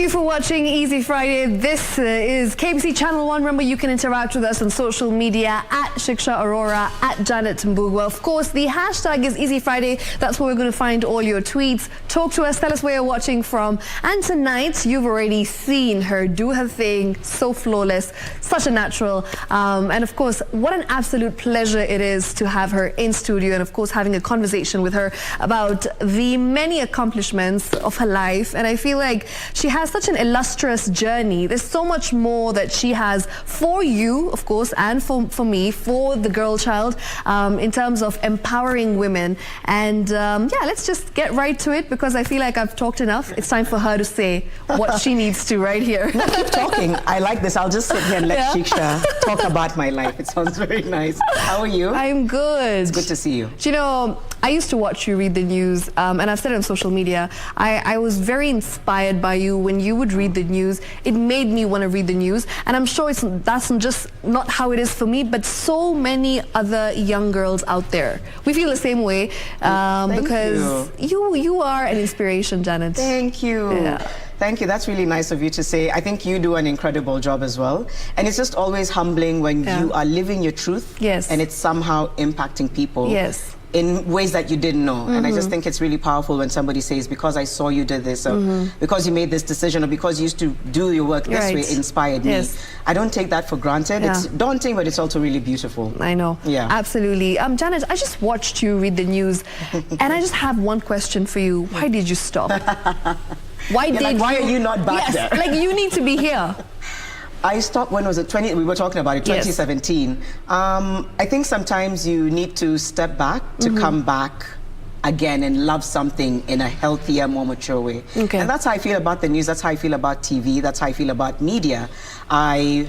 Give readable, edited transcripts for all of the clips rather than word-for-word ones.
you for watching Easy Friday. This is KBC Channel 1. Remember, you can interact with us on social media at Shikisha, Arora, at Janet Mbugua. Of course, the hashtag is Easy Friday. That's where we're going to find all your tweets. Talk to us. Tell us where you're watching from. And tonight, you've already seen her do her thing. So flawless. Such a natural. And of course, what an absolute pleasure it is to have her in studio. And of course, having a conversation with her about the many accomplishments of her life. And I feel like she has such an illustrious journey. There's so much more that she has for you, of course, and for me, for the girl child, in terms of empowering women. And yeah, let's just get right to it, because I feel like I've talked enough. It's time for her to say what she needs to right here. No, keep talking. I like this. I'll just sit here and let Shikisha talk about my life. It sounds very nice. How are you? I'm good. It's good to see you. Do you know, I used to watch you read the news, and I've said it on social media. I was very inspired by you when you would read the news. It made me want to read the news, and I'm sure that's just not how it is for me, but so many other young girls out there. We feel the same way, because you are an inspiration, Janet. Thank you. Yeah. Thank you. That's really nice of you to say. I think you do an incredible job as well. And it's just always humbling when you are living your truth, and it's somehow impacting people. Yes. In ways that you didn't know. And I just think it's really powerful when somebody says, because I saw you did this, or because you made this decision, or because you used to do your work this way, inspired me. I don't take that for granted. It's daunting, but it's also really beautiful. I know. Yeah. Absolutely. Janet, I just watched you read the news, and I just have one question for you. Why did you stop? Why are you not back there? Like, you need to be here. I stopped when was it? We were talking about it, 2017. I think sometimes you need to step back to come back again and love something in a healthier, more mature way. And that's how I feel about the news. That's how I feel about TV. That's how I feel about media. I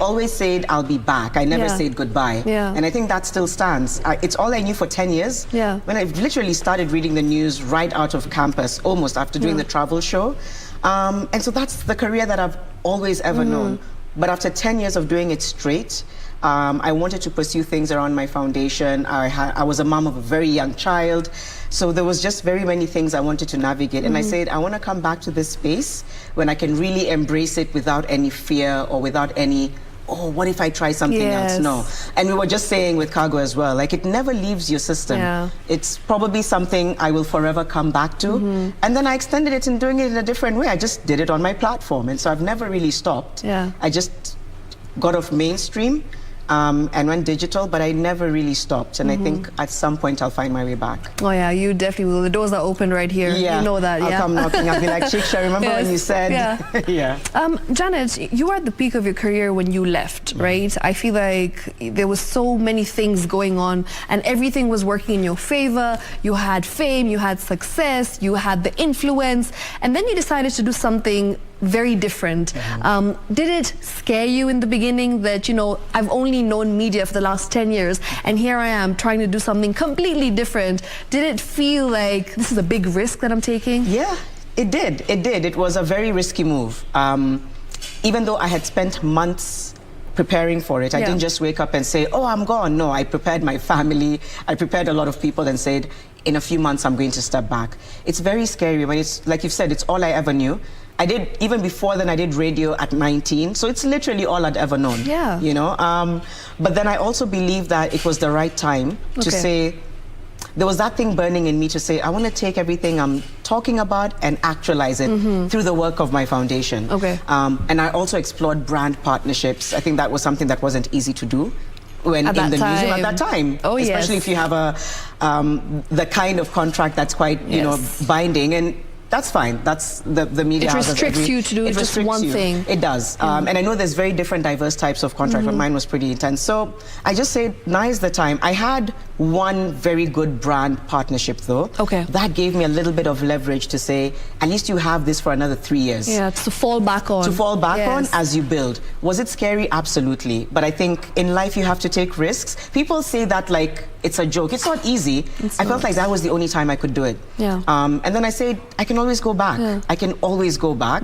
always said I'll be back. I never said goodbye. And I think that still stands. It's all I knew for 10 years. When I literally started reading the news right out of campus, almost after doing the travel show. And so that's the career that I've always ever known. But after 10 years of doing it straight, I wanted to pursue things around my foundation. I was a mom of a very young child. So there was just very many things I wanted to navigate. And I said, I want to come back to this space when I can really embrace it without any fear or without any, oh, what if I try something else? No. And we were just saying with cargo as well, like, it never leaves your system. It's probably something I will forever come back to. And then I extended it in doing it in a different way. I just did it on my platform. And so I've never really stopped. I just got off mainstream and went digital, but I never really stopped. And I think at some point I'll find my way back. Oh yeah, you definitely will. The doors are open right here. You know that. I'll come knocking. I'll be like, Shikisha, remember when you said? Janet, you were at the peak of your career when you left, right? I feel like there was so many things going on, and everything was working in your favor. You had fame, you had success, you had the influence, and then you decided to do something very different. Did it scare you in the beginning that, you know, I've only known media for the last 10 years and here I am trying to do something completely different? Did it feel like this is a big risk that I'm taking? Yeah, it did. It did. It was a very risky move. Even though I had spent months preparing for it, I didn't just wake up and say, oh, I'm gone. No, I prepared my family. I prepared a lot of people and said, in a few months, I'm going to step back. It's very scary when it's, like you've said, it's all I ever knew. I did, even before then, I did radio at 19. So it's literally all I'd ever known. You know? But then I also believe that it was the right time to say, there was that thing burning in me to say, I want to take everything I'm talking about and actualize it through the work of my foundation. And I also explored brand partnerships. I think that was something that wasn't easy to do when in the newsroom at that time. Especially if you have a the kind of contract that's quite, you know, binding. And that's fine. That's the media. It restricts you to do just one thing. It does. And I know there's very different, diverse types of contract, but mine was pretty intense. So I just said, now is the time. I had one very good brand partnership, though. That gave me a little bit of leverage to say, at least you have this for another 3 years. To fall back on. To fall back on as you build. Was it scary? Absolutely. But I think in life you have to take risks. People say that like it's a joke. It's not easy. I felt like that was the only time I could do it. And then I said, I can always go back. I can always go back.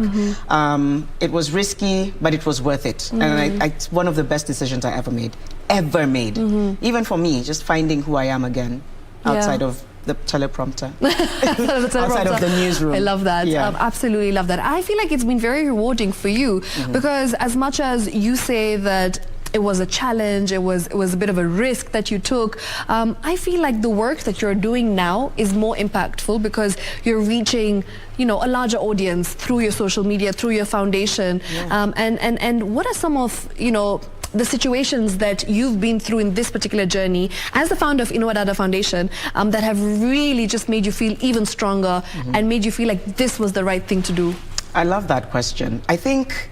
It was risky, but it was worth it. And it's one of the best decisions I ever made. Even for me, just finding who I am again outside of the teleprompter. Outside Outside of the newsroom. I love that. Yeah. Absolutely love that. I feel like it's been very rewarding for you because as much as you say that it was a challenge, it was a bit of a risk that you took, I feel like the work that you're doing now is more impactful because you're reaching, you know, a larger audience through your social media, through your foundation. Yeah. And what are some of, you know, the situations that you've been through in this particular journey as the founder of Inua Dada Foundation that have really just made you feel even stronger and made you feel like this was the right thing to do? I love that question. I think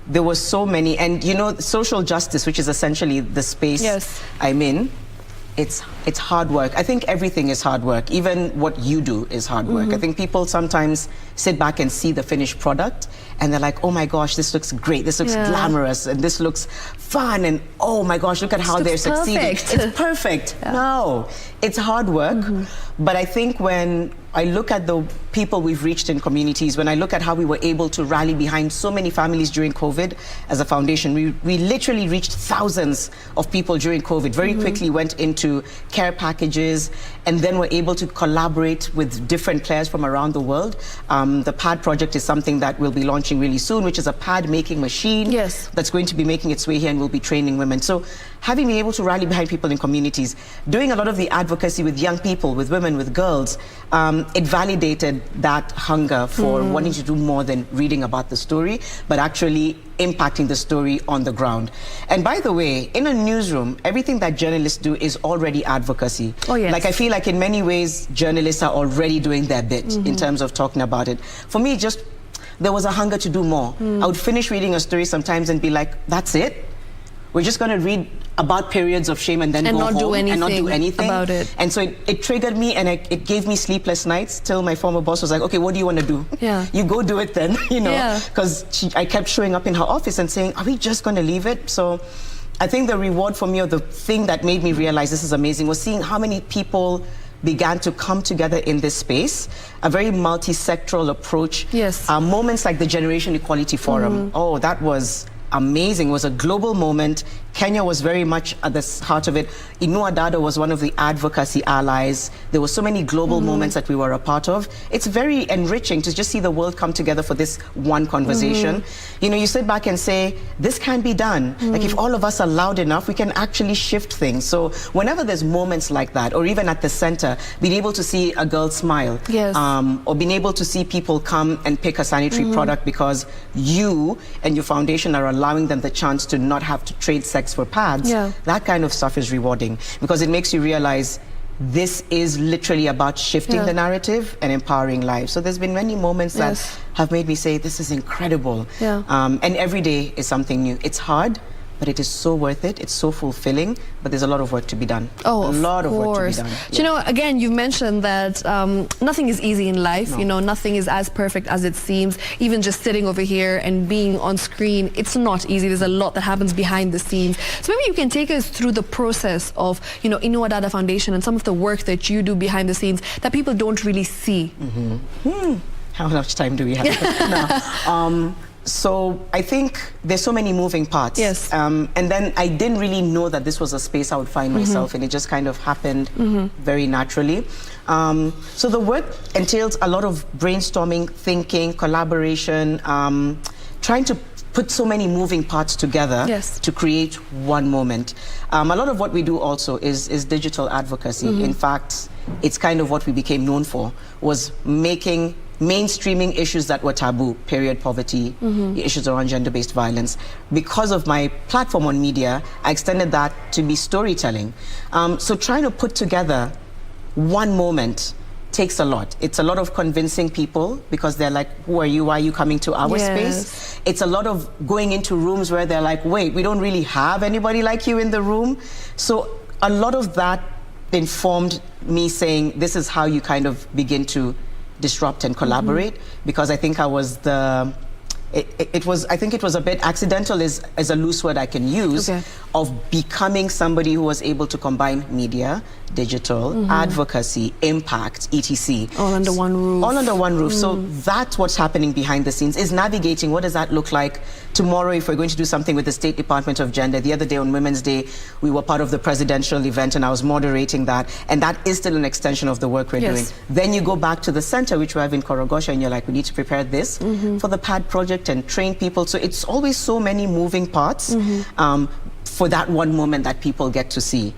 there were so many, and you know, social justice, which is essentially the space I'm in, it's hard work. I think everything is hard work. Even what you do is hard work. I think people sometimes sit back and see the finished product and they're like, oh my gosh, this looks great, this looks glamorous, and this looks fun, and oh my gosh, look at how they're succeeding. It's perfect. No, it's hard work. But I think when I look at the people we've reached in communities, when I look at how we were able to rally behind so many families during COVID as a foundation, we literally reached thousands of people during COVID, very quickly went into care packages, and then were able to collaborate with different players from around the world. The pad project is something that we'll be launching really soon, which is a pad making machine that's going to be making its way here and will be training women. So having been able to rally behind people in communities, doing a lot of the advocacy with young people, with women, with girls, it validated that hunger for wanting to do more than reading about the story, but actually impacting the story on the ground. And by the way, in a newsroom, everything that journalists do is already advocacy. Oh, yes. Like, I feel like in many ways, journalists are already doing their bit in terms of talking about it. For me, just there was a hunger to do more. I would finish reading a story sometimes and be like, that's it? We're just going to read about periods of shame and then go home and not do anything about it. And so it triggered me, and it gave me sleepless nights till my former boss was like, okay, what do you want to do? You go do it then, you know, because I kept showing up in her office and saying, are we just going to leave it? So I think the reward for me, or the thing that made me realize this is amazing, was seeing how many people began to come together in this space, a very multi-sectoral approach. Moments like the Generation Equality Forum, oh, that was amazing. It was a global moment. Kenya was very much at the heart of it. Inua Dada was one of the advocacy allies. There were so many global moments that we were a part of. It's very enriching to just see the world come together for this one conversation. You know, you sit back and say, this can be done. Like, if all of us are loud enough, we can actually shift things. So whenever there's moments like that, or even at the center, being able to see a girl smile, or being able to see people come and pick a sanitary product because you and your foundation are allowing them the chance to not have to trade sex for pads, that kind of stuff is rewarding, because it makes you realize this is literally about shifting the narrative and empowering lives. So there's been many moments that have made me say, this is incredible. And every day is something new. It's hard, but it is so worth it. It's so fulfilling, but there's a lot of work to be done. Oh, a lot of work to be done. You know, again, you've mentioned that nothing is easy in life. You know, nothing is as perfect as it seems. Even just sitting over here and being on screen, it's not easy. There's a lot that happens behind the scenes. So maybe you can take us through the process of, you know, Inua Dada Foundation and some of the work that you do behind the scenes that people don't really see. How much time do we have? So I think there's so many moving parts. And then I didn't really know that this was a space I would find myself in. It just kind of happened very naturally. So the work entails a lot of brainstorming, thinking, collaboration, trying to put so many moving parts together to create one moment. A lot of what we do also is digital advocacy. In fact, it's kind of what we became known for, was mainstreaming issues that were taboo, period, poverty, issues around gender-based violence. Because of my platform on media, I extended that to be storytelling. So trying to put together one moment takes a lot. It's a lot of convincing people, because they're like, who are you? Why are you coming to our space? It's a lot of going into rooms where they're like, wait, we don't really have anybody like you in the room. So a lot of that informed me saying, this is how you kind of begin to disrupt and collaborate, because I think I was I think it was a bit accidental is a loose word I can use, of becoming somebody who was able to combine media, digital, advocacy, impact, etc. All under one roof. All under one roof. So that's what's happening behind the scenes, is navigating what does that look like tomorrow if we're going to do something with the State Department of Gender. The other day on Women's Day, we were part of the presidential event and I was moderating that, and that is still an extension of the work we're doing. Then you go back to the center, which we have in Korogosha, and you're like, we need to prepare this for the PAD project and train people. So it's always so many moving parts. For that one moment that people get to see.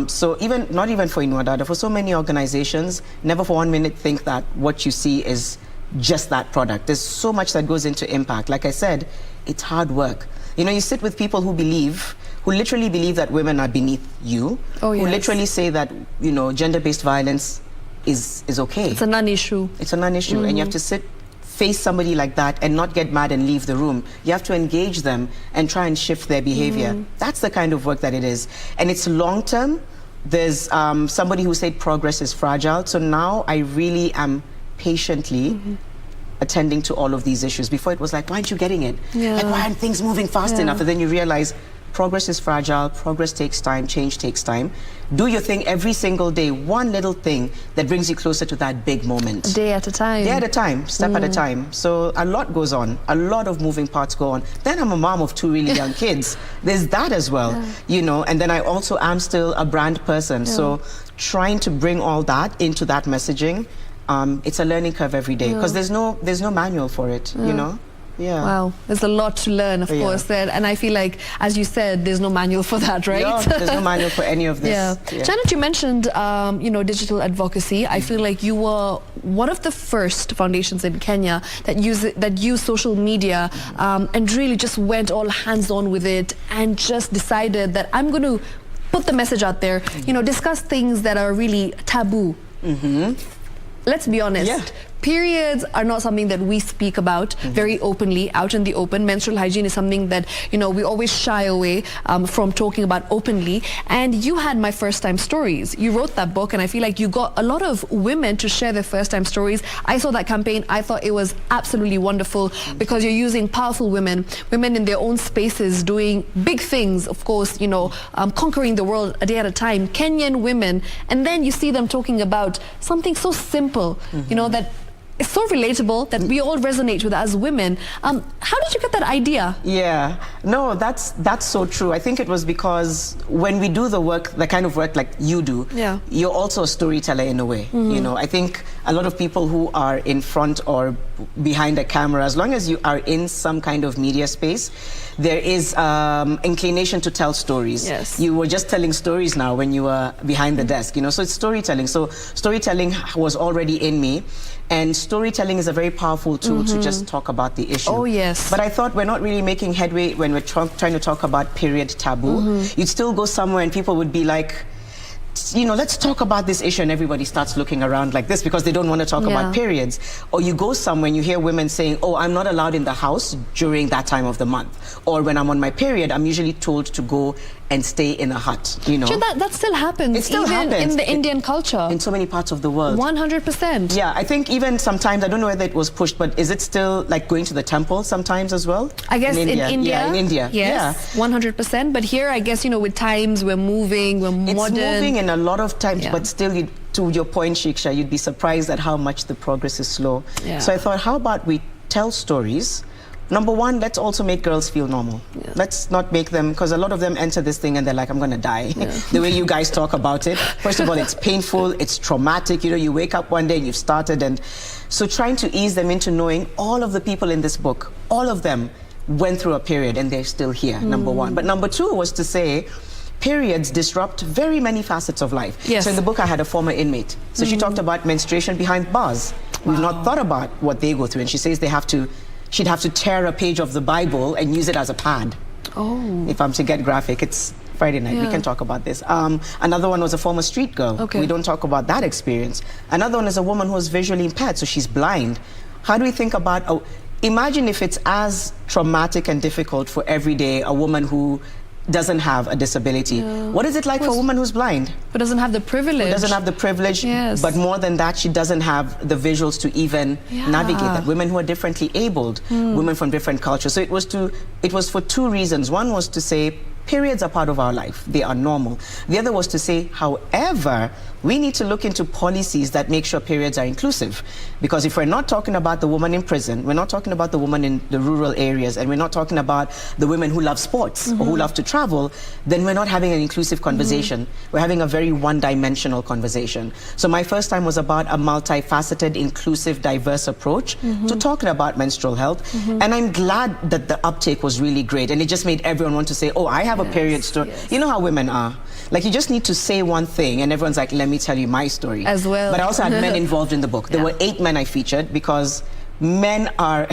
So even, not even for Inua Dada, for so many organizations, never for 1 minute think that what you see is just that product. There's so much that goes into impact. Like I said, it's hard work. You know, you sit with people who literally believe that women are beneath you, who literally say that, you know, gender-based violence is okay. It's a non-issue. It's a non-issue, and you have to face somebody like that and not get mad and leave the room. You have to engage them and try and shift their behavior. That's the kind of work that it is. And it's long-term. There's somebody who said progress is fragile. So now I really am patiently attending to all of these issues. Before it was like, why aren't you getting it? Like, why aren't things moving fast enough? And then you realize progress is fragile, progress takes time, change takes time. Do your thing every single day, one little thing that brings you closer to that big moment. Day at a time. Day at a time, step at a time. So a lot goes on, a lot of moving parts go on. Then I'm a mom of 2 really young kids. There's that as well, you know, and then I also am still a brand person. So trying to bring all that into that messaging, it's a learning curve every day because there's no manual for it, you know. Wow, there's a lot to learn, of course, there, and I feel like, as you said, there's no manual for that, right? There's no manual for any of this. Janet, you mentioned, you know, digital advocacy. I feel like you were one of the first foundations in Kenya that use social media and really just went all hands-on with it and just decided that I'm going to put the message out there, you know, discuss things that are really taboo. Let's be honest. Periods are not something that we speak about very openly, out in the open. Menstrual hygiene is something that, you know, we always shy away from talking about openly. And you had My First Time Stories. You wrote that book, and I feel like you got a lot of women to share their first time stories. I saw that campaign. I thought it was absolutely wonderful because you're using powerful women in their own spaces, doing big things, of course, you know, conquering the world a day at a time, Kenyan women. And then you see them talking about something so simple, you know, that it's so relatable that we all resonate with as women. How did you get that idea? No, that's so true. I think it was because when we do the work, the kind of work like you do, you're also a storyteller in a way. You know, I think a lot of people who are in front or behind a camera, as long as you are in some kind of media space, there is inclination to tell stories. You were just telling stories now when you were behind the desk, you know, so it's storytelling. So storytelling was already in me. And storytelling is a very powerful tool to just talk about the issue. But I thought we're not really making headway when we're trying to talk about period taboo. You'd still go somewhere and people would be like, you know, let's talk about this issue, and everybody starts looking around like this because they don't want to talk about periods. Or you go somewhere and you hear women saying, oh, I'm not allowed in the house during that time of the month. Or when I'm on my period, I'm usually told to go and stay in a hut, you know. Sure, that still happens. It still happens in the Indian culture. In so many parts of the world. 100%. Yeah, I think even sometimes, I don't know whether it was pushed, but is it still like going to the temple sometimes as well? I guess in India. Yeah, in India. Yes, 100%. But here, I guess, you know, with times, we're moving, we're modern. It's moving in a lot of times, but still, to your point, Shikisha, you'd be surprised at how much the progress is slow. So I thought, how about we tell stories? Number one, let's also make girls feel normal. Let's not make them, because a lot of them enter this thing and they're like, I'm going to die. The way you guys talk about it. First of all, it's painful, it's traumatic. You know, you wake up one day and you've started. And so trying to ease them into knowing all of the people in this book, all of them went through a period and they're still here, number one. But number two was to say, periods disrupt very many facets of life. So in the book, I had a former inmate. So she talked about menstruation behind bars. We've not thought about what they go through. And she says she'd have to tear a page of the Bible and use it as a pad. If I'm to get graphic, it's Friday night. We can talk about this. Another one was a former street girl. We don't talk about that experience. Another one is a woman who was visually impaired, so she's blind. How do we think about, imagine if it's as traumatic and difficult for every day a woman who doesn't have a disability. What is it like for a woman who's blind? But doesn't have the privilege. Who doesn't have the privilege, but more than that, she doesn't have the visuals to even navigate that. Women who are differently abled, women from different cultures. So it was for two reasons. One was to say periods are part of our life. They are normal. The other was to say, however, we need to look into policies that make sure periods are inclusive. Because if we're not talking about the woman in prison, we're not talking about the woman in the rural areas, and we're not talking about the women who love sports or who love to travel, then we're not having an inclusive conversation. We're having a very one-dimensional conversation. So my first time was about a multifaceted, inclusive, diverse approach to talking about menstrual health. And I'm glad that the uptake was really great. And it just made everyone want to say, oh, I have a period story. You know how women are. Like, you just need to say one thing and everyone's like, let me tell you my story. As well. But I also had men involved in the book. There were 8 men I featured because men are...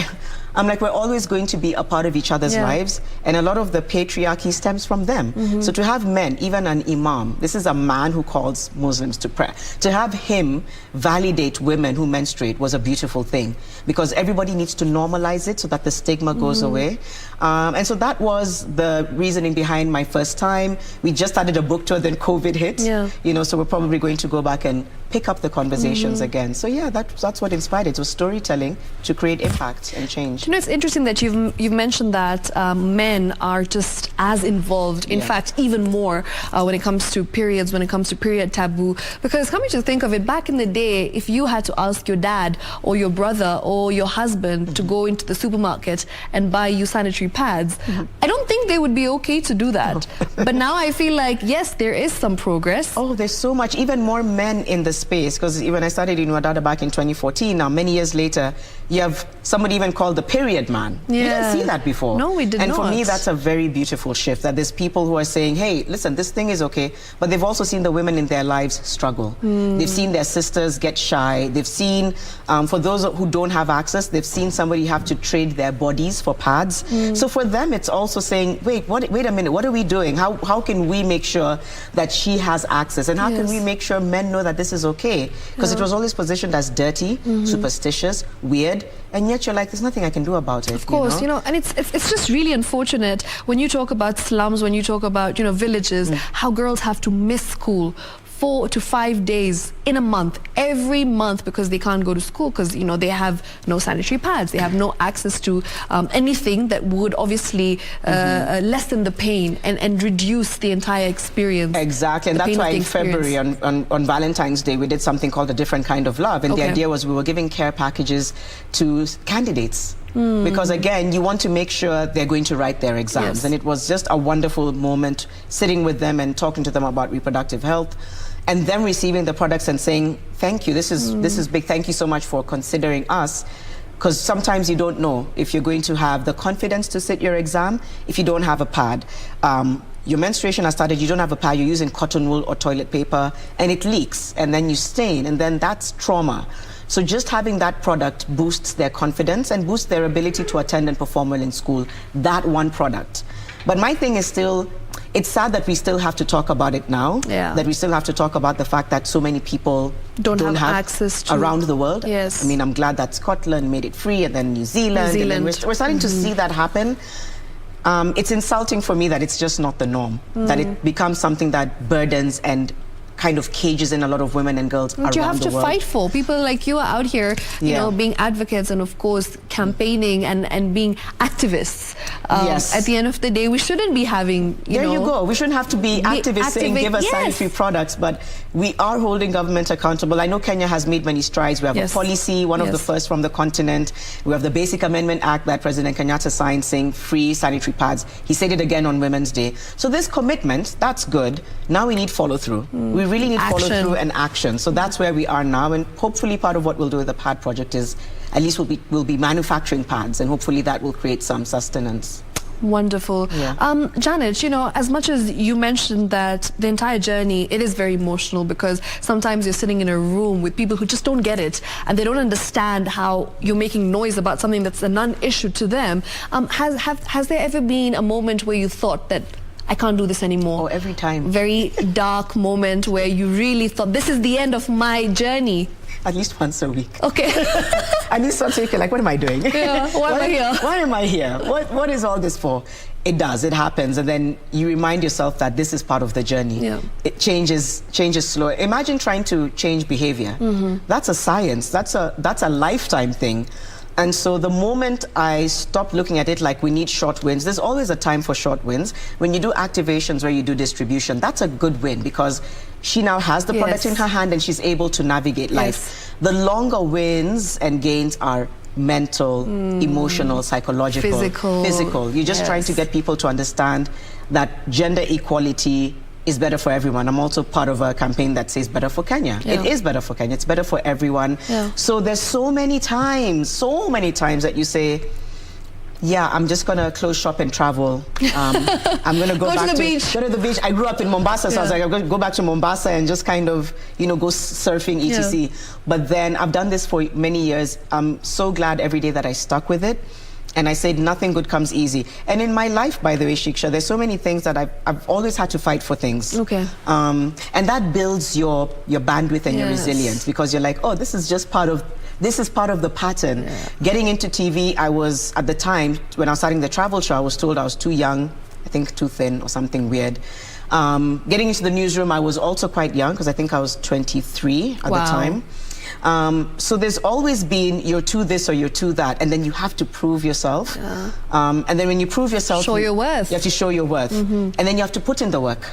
I'm like, we're always going to be a part of each other's lives, and a lot of the patriarchy stems from them. So to have men, even an imam, this is a man who calls Muslims to prayer, to have him validate women who menstruate was a beautiful thing, because everybody needs to normalize it so that the stigma goes away. And so that was the reasoning behind my first time. We just started a book tour, then COVID hit. You know, so we're probably going to go back and pick up the conversations again. So yeah, that's what inspired it. It was storytelling to create impact and change. You know, it's interesting that you've mentioned that men are just as involved, in fact, even more when it comes to periods, when it comes to period taboo. Because coming to think of it, back in the day, if you had to ask your dad or your brother or your husband to go into the supermarket and buy you sanitary pads, I don't think they would be okay to do that. But now I feel like, yes, there is some progress. Oh, there's so much, even more men in the space, because when I started Inua Dada back in 2014, now many years later, you have somebody even called the period man. We didn't see that before. No, we did not. And for me, that's a very beautiful shift, that there's people who are saying, hey, listen, this thing is okay, but they've also seen the women in their lives struggle. They've seen their sisters get shy. They've seen, for those who don't have access, they've seen somebody have to trade their bodies for pads. So for them, it's also saying, wait a minute, what are we doing? How can we make sure that she has access? And how can we make sure men know that this is okay? Because it was always positioned as dirty, superstitious, weird, and yet you're like, there's nothing I can do about it. Of course, you know, and it's just really unfortunate when you talk about slums, when you talk about, you know, villages, how girls have to miss school 4 to 5 days in a month, every month, because they can't go to school because, you know, they have no sanitary pads, they have no access to anything that would obviously lessen the pain and reduce the entire experience. Exactly, and that's why in February on Valentine's Day we did something called A Different Kind of Love, and the idea was we were giving care packages to candidates. Because again, you want to make sure they're going to write their exams. And it was just a wonderful moment sitting with them and talking to them about reproductive health, and them receiving the products and saying, thank you, this is big, thank you so much for considering us. Because sometimes you don't know if you're going to have the confidence to sit your exam if you don't have a pad. Your menstruation has started, you don't have a pad, you're using cotton wool or toilet paper, and it leaks, and then you stain, and then that's trauma. So just having that product boosts their confidence and boosts their ability to attend and perform well in school, that one product. But my thing is still, it's sad that we still have to talk about it now, that we still have to talk about the fact that so many people don't have access to around the world. I mean, I'm glad that Scotland made it free, and then New Zealand. And then we're starting to see that happen. It's insulting for me that it's just not the norm, that it becomes something that burdens and kind of cages in a lot of women and girls around the world. You have to fight for. People like you are out here, you know, being advocates and of course campaigning and being activists. At the end of the day, we shouldn't be having, you know... There you go. We shouldn't have to be activists saying give us sanitary products, but we are holding government accountable. I know Kenya has made many strides. We have a policy, one of the first from the continent. We have the Basic Amendment Act that President Kenyatta signed saying free sanitary pads. He said it again on Women's Day. So this commitment, that's good. Now we need follow through. We really need follow through and action. So that's where we are now, and hopefully part of what we'll do with the pad project is at least we'll be manufacturing pads, and hopefully that will create some sustenance. Wonderful. Janet, you know, as much as you mentioned that the entire journey, it is very emotional because sometimes you're sitting in a room with people who just don't get it and they don't understand how you're making noise about something that's a non-issue to them. Has there ever been a moment where you thought that I can't do this anymore? Oh, every time. Very dark moment where you really thought, this is the end of my journey? At least once a week. Okay. At least once a week, you're like, what am I doing? Why am I here? Why am I here? What is all this for? It does, it happens, and then you remind yourself that this is part of the journey. It changes slow. Imagine trying to change behavior. That's a science, that's a lifetime thing. And so the moment I stopped looking at it like we need short wins, there's always a time for short wins. When you do activations where you do distribution, that's a good win because she now has the product in her hand and she's able to navigate life. The longer wins and gains are mental, emotional, psychological, physical. You're just trying to get people to understand that gender equality is better for everyone. I'm also part of a campaign that says better for Kenya. It is better for Kenya. It's better for everyone. So there's so many times that you say, yeah, I'm just going to close shop and travel. I'm going to go back to the beach. Go to the beach. I grew up in Mombasa, so I was like, I'm going to go back to Mombasa and just kind of, you know, go surfing, etc. But then I've done this for many years. I'm so glad every day that I stuck with it. And I said, nothing good comes easy. And in my life, by the way, Shikisha, there's so many things that I've always had to fight for things. And that builds your bandwidth and your resilience because you're like, oh, this is part of the pattern. Getting into TV, I was, at the time, when I was starting the travel show, I was told I was too young, I think too thin or something weird. Getting into the newsroom, I was also quite young because I think I was 23 at the time. So there's always been you're too this or you're too that, and then you have to prove yourself. And then when you prove yourself, show your worth. You have to show your worth, and then you have to put in the work.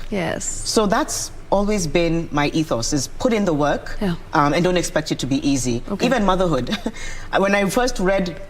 So that's always been my ethos: is put in the work, and don't expect it to be easy. Even motherhood. When I first read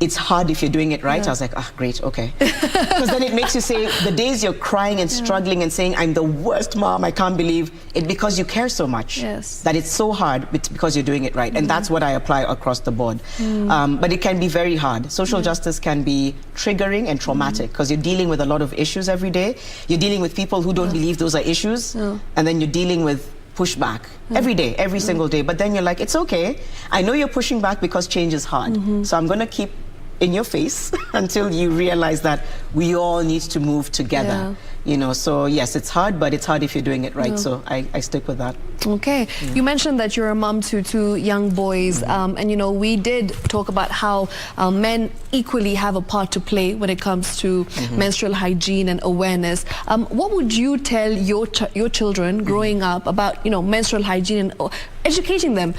it's hard if you're doing it right, I was like, ah, great, okay. Because then it makes you say, the days you're crying and struggling and saying, I'm the worst mom, I can't believe it, because you care so much that it's so hard because you're doing it right. And that's what I apply across the board. But it can be very hard. Social justice can be triggering and traumatic because you're dealing with a lot of issues every day. You're dealing with people who don't believe those are issues. And then you're dealing with pushback every day, every single day. But then you're like, it's okay. I know you're pushing back because change is hard. So I'm going to keep in your face until you realize that we all need to move together. You know, so yes, it's hard, but it's hard if you're doing it right. So I stick with that. Okay. You mentioned that you're a mom to two young boys, and you know, we did talk about how men equally have a part to play when it comes to menstrual hygiene and awareness. What would you tell your children growing up about, you know, menstrual hygiene and educating them?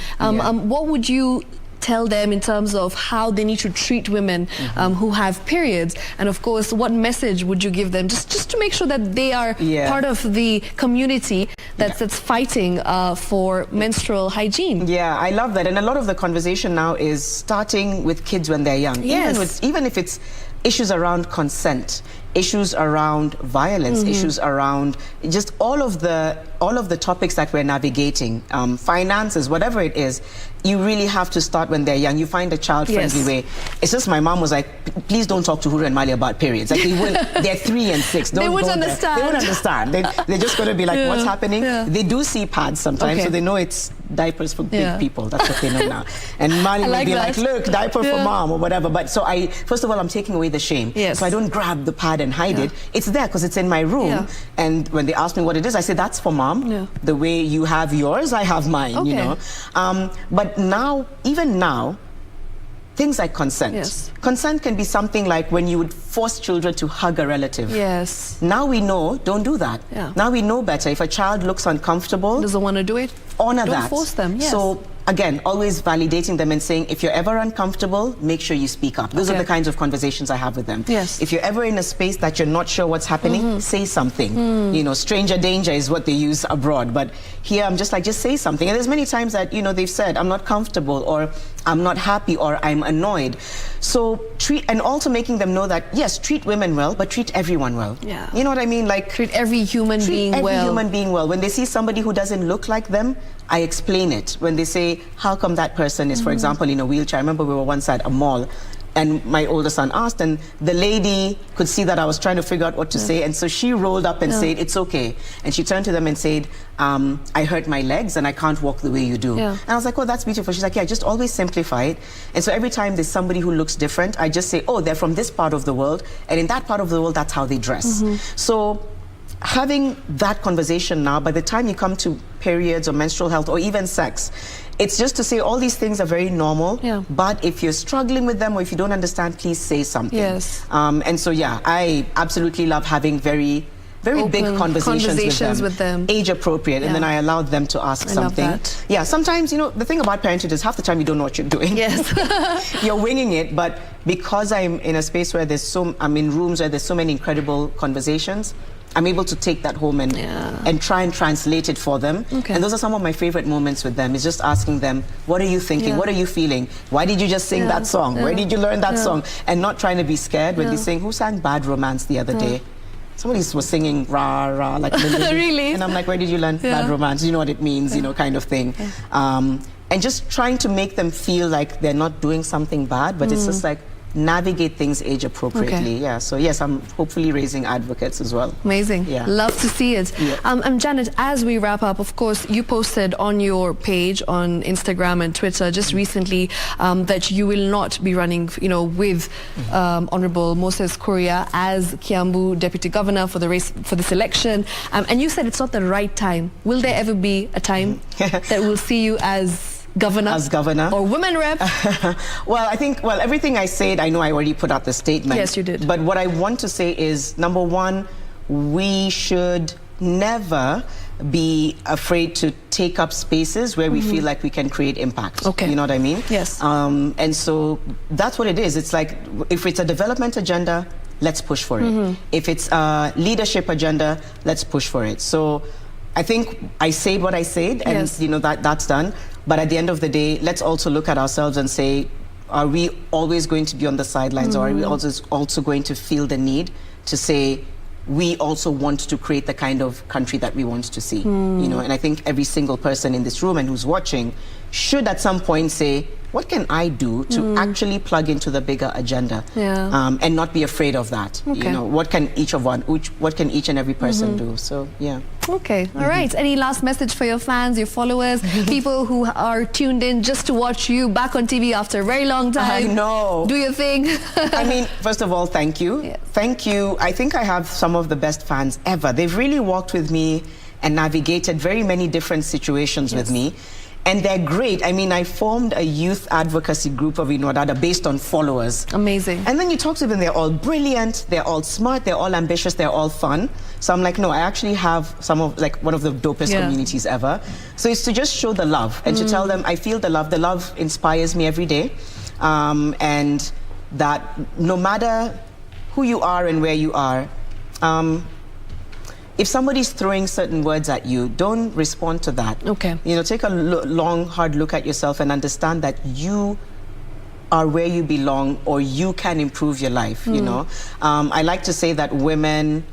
What would you tell them in terms of how they need to treat women who have periods, and of course what message would you give them just to make sure that they are part of the community that's fighting for menstrual hygiene? I love that. And a lot of the conversation now is starting with kids when they're young, even if it's issues around consent, issues around violence, issues around just all of the topics that we're navigating, finances, whatever it is. You really have to start when they're young. You find a child-friendly way. It's just my mom was like, please don't talk to Huru and Mali about periods. Like they're 3 and 6. Don't they won't understand. They won't understand. They're just going to be like, what's happening? They do see pads sometimes, so they know it's diapers for big people. That's what they know now. And Mali will be like, look, diaper for mom or whatever. But so first of all, I'm taking away the shame. So I don't grab the pad and hide it. It's there because it's in my room. And when they ask me what it is, I say, that's for mom. The way you have yours, I have mine, you know. But now, even now, things like consent. Consent can be something like when you would force children to hug a relative. Now we know, don't do that. Now we know better. If a child looks uncomfortable, doesn't want to do it, honor don't that. Force them. So again, always validating them and saying, if you're ever uncomfortable, make sure you speak up. Those are the kinds of conversations I have with them. If you're ever in a space that you're not sure what's happening, say something. You know, stranger danger is what they use abroad. But here I'm just like, just say something. And there's many times that, you know, they've said, I'm not comfortable, or I'm not happy, or I'm annoyed. So and also making them know that, yes, treat women well, but treat everyone well. You know what I mean? Like, treat every human being well. Treat every human being well. When they see somebody who doesn't look like them, I explain it. When they say, how come that person is, for example, in a wheelchair? I remember we were once at a mall, and my older son asked, and the lady could see that I was trying to figure out what to say, and so she rolled up and said, it's okay. And she turned to them and said, I hurt my legs and I can't walk the way you do. And I was like, oh, that's beautiful. She's like, yeah, just always simplify it. And so every time there's somebody who looks different, I just say, oh, they're from this part of the world, and in that part of the world, that's how they dress. So having that conversation now, by the time you come to periods or menstrual health or even sex, it's just to say all these things are very normal, but if you're struggling with them or if you don't understand, please say something. And so, yeah, I absolutely love having very very big conversations with them. Age appropriate, and then I allowed them to ask something. Love that. Yeah, sometimes, you know, the thing about parenthood is half the time you don't know what you're doing. Yes. You're winging it, but because I'm in a space where I'm in rooms where there's so many incredible conversations, I'm able to take that home and try and translate it for them. Okay. And those are some of my favorite moments with them, is just asking them, what are you thinking? What are you feeling? Why did you just sing that song? Where did you learn that song? And not trying to be scared when they sing, who sang Bad Romance the other day? Somebody was singing rah rah like really? And I'm like, where did you learn Bad Romance? You know what it means, you know, kind of thing. And just trying to make them feel like they're not doing something bad, but it's just like navigate things age appropriately. Yeah, so yes, I'm hopefully raising advocates as well. Amazing. Yeah. Love to see it. Yeah. Janet, as we wrap up, of course, you posted on your page on Instagram and Twitter just recently that you will not be running, you know, with Honorable Moses Kuria as Kiambu Deputy Governor for the race, for this election. And you said it's not the right time. Will there ever be a time that we'll see you as governor? As governor. Or women rep? Well, I think, everything I said, I know I already put out the statement. Yes, you did. But what I want to say is, number one, we should never be afraid to take up spaces where we feel like we can create impact. Okay. You know what I mean? Yes. And so that's what it is. It's like, if it's a development agenda, let's push for it. If it's a leadership agenda, let's push for it. So I think I said what I said, and you know, that's done. But at the end of the day, let's also look at ourselves and say, are we always going to be on the sidelines, or are we also going to feel the need to say, we also want to create the kind of country that we want to see? You know, and I think every single person in this room and who's watching should at some point say, what can I do to actually plug into the bigger agenda, and not be afraid of that? You know, what can each and every person do? So yeah. Okay, all right. Any last message for your fans, your followers, people who are tuned in just to watch you back on TV after a very long time? I know. Do your thing. I mean, first of all, thank you. Yes. Thank you. I think I have some of the best fans ever. They've really walked with me and navigated very many different situations with me. And they're great. I mean, I formed a youth advocacy group of Inua Dada based on followers. Amazing. And then you talk to them, they're all brilliant, they're all smart, they're all ambitious, they're all fun. So I'm like, no, I actually have one of the dopest communities ever. So it's to just show the love and to tell them, I feel the love. The love inspires me every day. And that no matter who you are and where you are, if somebody's throwing certain words at you, don't respond to that. Okay. You know, take a long, hard look at yourself and understand that you are where you belong, or you can improve your life, you know. I like to say that women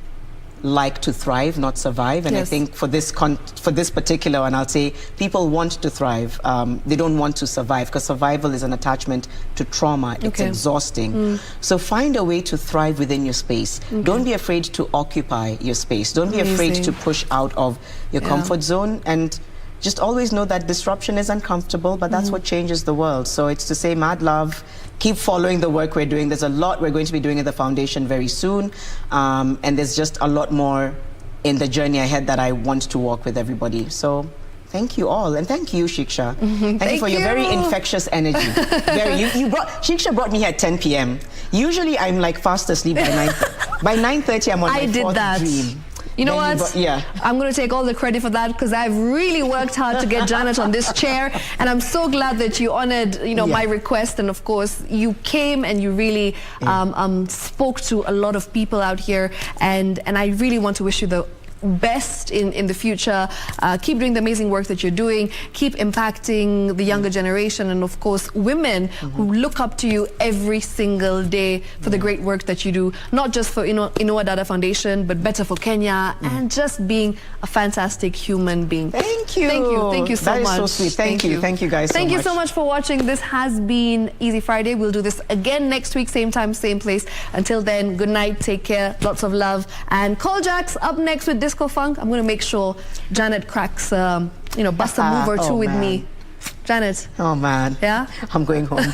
like to thrive, not survive. And I think for this particular one, I'll say people want to thrive. They don't want to survive, because survival is an attachment to trauma. It's exhausting. So find a way to thrive within your space. Don't be afraid to occupy your space. Don't be afraid to push out of your comfort zone. And just always know that disruption is uncomfortable, but that's what changes the world. So it's to say mad love. Keep following the work we're doing. There's a lot we're going to be doing at the foundation very soon. And there's just a lot more in the journey ahead that I want to walk with everybody. So thank you all. And thank you, Shikisha. Thank you for your very infectious energy. Shikisha brought me here at 10 p.m. Usually I'm like fast asleep by 9. By 9:30 I'm on my fourth dream. You know what? I'm going to take all the credit for that, because I've really worked hard to get Janet on this chair, and I'm so glad that you honored, you know, my request. And of course, you came and you really spoke to a lot of people out here, and I really want to wish you the best in the future. Keep doing the amazing work that you're doing. Keep impacting the younger generation, and of course women who look up to you every single day for the great work that you do, not just for Inua Dada Foundation, but Better for Kenya, and just being a fantastic human being. Thank you. Thank you. Thank you so much. That is so sweet. Thank you. Thank you guys so much. Thank you so much for watching. This has been Easy Friday. We'll do this again next week, same time, same place. Until then, good night, take care, lots of love, and Call Jacks up next with Disco Funk. I'm going to make sure Janet cracks, you know, bust a move or two with me. Janet. Oh man. Yeah? I'm going home.